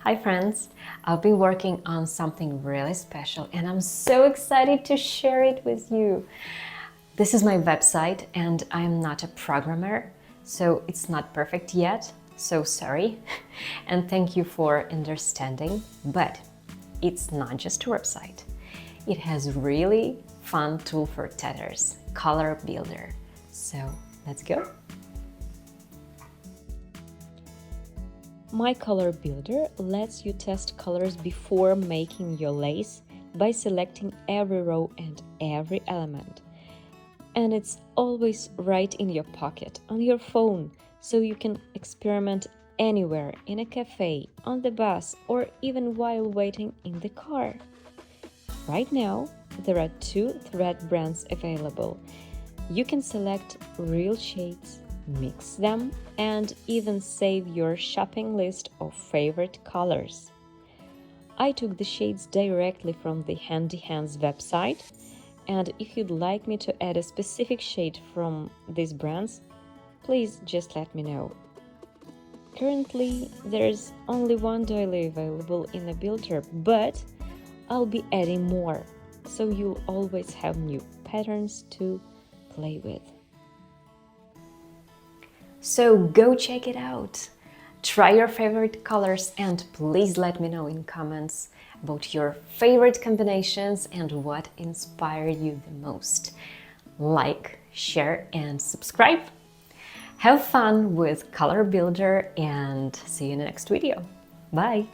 Hi friends! I've been working on something really special and I'm so excited to share it with you. This is my website and I'm not a programmer, so it's not perfect yet, so sorry. And thank you for understanding, but it's not just a website. It has really fun tool for tatters, ColorBuilder. So let's go! My ColorBuilder lets you test colors before making your lace by selecting every row and every element. And it's always right in your pocket, on your phone, so you can experiment anywhere, in a cafe, on the bus, or even while waiting in the car. Right now, there are 2 thread brands available. You can select real shades, mix them, and even save your shopping list of favorite colors. I took the shades directly from the Handy Hands website, and if you'd like me to add a specific shade from these brands, please just let me know. Currently, there's only one doily available in the builder, but I'll be adding more, so you'll always have new patterns to play with. So go check it out! Try your favorite colors and please let me know in comments about your favorite combinations and what inspired you the most. Like, share and subscribe! Have fun with ColorBuilder and see you in the next video. Bye!